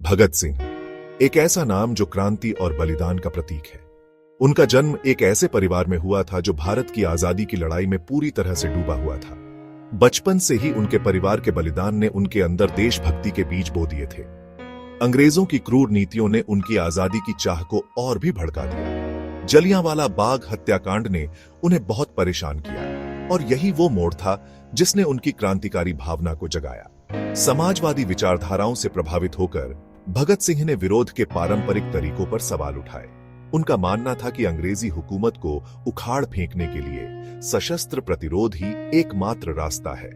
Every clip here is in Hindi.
भगत सिंह एक ऐसा नाम जो क्रांति और बलिदान का प्रतीक है। उनका जन्म एक ऐसे परिवार में हुआ था जो भारत की आजादी की लड़ाई में पूरी तरह से डूबा हुआ था। बचपन से ही उनके परिवार के बलिदान ने उनके अंदर देशभक्ति के बीज बो दिए थे। अंग्रेजों की क्रूर नीतियों ने उनकी आजादी की चाह को और भी भड़का दिया। जलियांवाला बाग हत्याकांड ने उन्हें बहुत परेशान किया और यही वो मोड़ था जिसने उनकी क्रांतिकारी भावना को जगाया। समाजवादी विचारधाराओं से प्रभावित होकर भगत सिंह ने विरोध के पारंपरिक तरीकों पर सवाल उठाए। उनका मानना था कि अंग्रेजी हुकूमत को उखाड़ फेंकने के लिए सशस्त्र प्रतिरोध ही एकमात्र रास्ता है।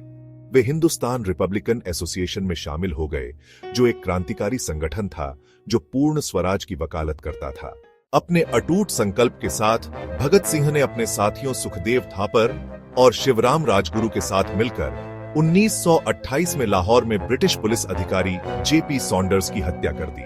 वे हिंदुस्तान रिपब्लिकन एसोसिएशन में शामिल हो गए, जो एक क्रांतिकारी संगठन था जो पूर्ण स्वराज की वकालत करता था। अपने अटूट संकल्प के साथ भगत सिंह ने अपने साथियों सुखदेव थापर और शिवराम राजगुरु के साथ मिलकर 1928 में लाहौर में ब्रिटिश पुलिस अधिकारी जेपी सॉन्डर्स की हत्या कर दी।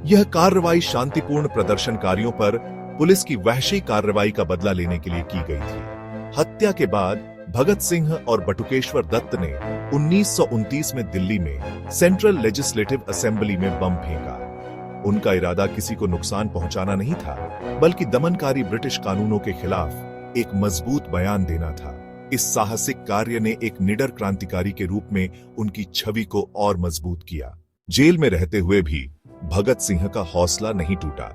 यह कार्रवाई शांतिपूर्ण प्रदर्शनकारियों पर पुलिस की वहशी कार्रवाई का बदला लेने के लिए की गई थी। हत्या के बाद भगत सिंह और बटुकेश्वर दत्त ने 1929 में दिल्ली में सेंट्रल लेजिस्लेटिव असेंबली में बम फेंका। उनका इरादा किसी को नुकसान पहुंचाना नहीं था, बल्कि दमनकारी ब्रिटिश कानूनों के खिलाफ एक मजबूत बयान देना था। इस साहसिक कार्य ने एक निडर क्रांतिकारी के रूप में उनकी छवि को और मजबूत किया। जेल में रहते हुए भी भगत सिंह का हौसला नहीं टूटा।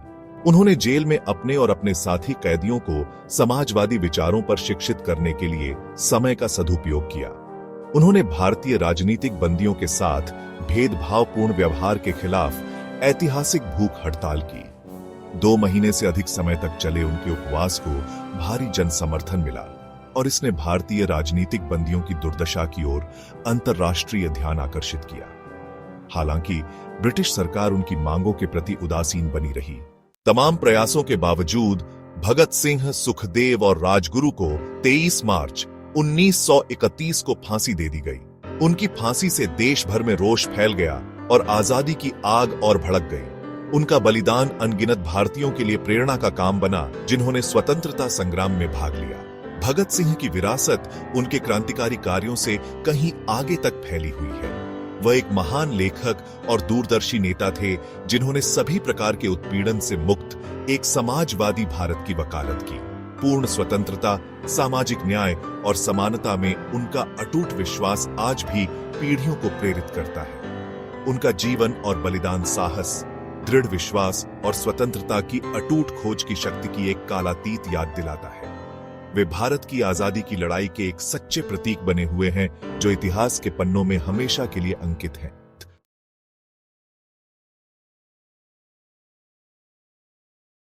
उन्होंने जेल में अपने और अपने साथी कैदियों को समाजवादी विचारों पर शिक्षित करने के लिए समय का सदुपयोग किया। उन्होंने भारतीय राजनीतिक बंदियों के साथ भेदभावपूर्ण व्यवहार के खिलाफ ऐतिहासिक भूख हड़ताल की। 2 महीने से अधिक समय तक चले उनके उपवास को भारी जन समर्थन मिला और इसने भारतीय राजनीतिक बंदियों की दुर्दशा की ओर अंतर्राष्ट्रीय ध्यान आकर्षित किया। हालांकि ब्रिटिश सरकार उनकी मांगों के प्रति उदासीन बनी रही। तमाम प्रयासों के बावजूद भगत सिंह, सुखदेव और राजगुरु को 23 मार्च 1931 को फांसी दे दी गई। उनकी फांसी से देश भर में रोष फैल गया और आजादी की आग और भड़क गई। उनका बलिदान अनगिनत भारतीयों के लिए प्रेरणा का काम बना, जिन्होंने स्वतंत्रता संग्राम में भाग लिया। भगत सिंह की विरासत उनके क्रांतिकारी कार्यों से कहीं आगे तक फैली हुई है। वह एक महान लेखक और दूरदर्शी नेता थे, जिन्होंने सभी प्रकार के उत्पीड़न से मुक्त एक समाजवादी भारत की वकालत की। पूर्ण स्वतंत्रता, सामाजिक न्याय और समानता में उनका अटूट विश्वास आज भी पीढ़ियों को प्रेरित करता है। उनका जीवन और बलिदान साहस, दृढ़ विश्वास और स्वतंत्रता की अटूट खोज की शक्ति की एक कालातीत याद दिलाता है। वे भारत की आजादी की लड़ाई के एक सच्चे प्रतीक बने हुए हैं, जो इतिहास के पन्नों में हमेशा के लिए अंकित हैं।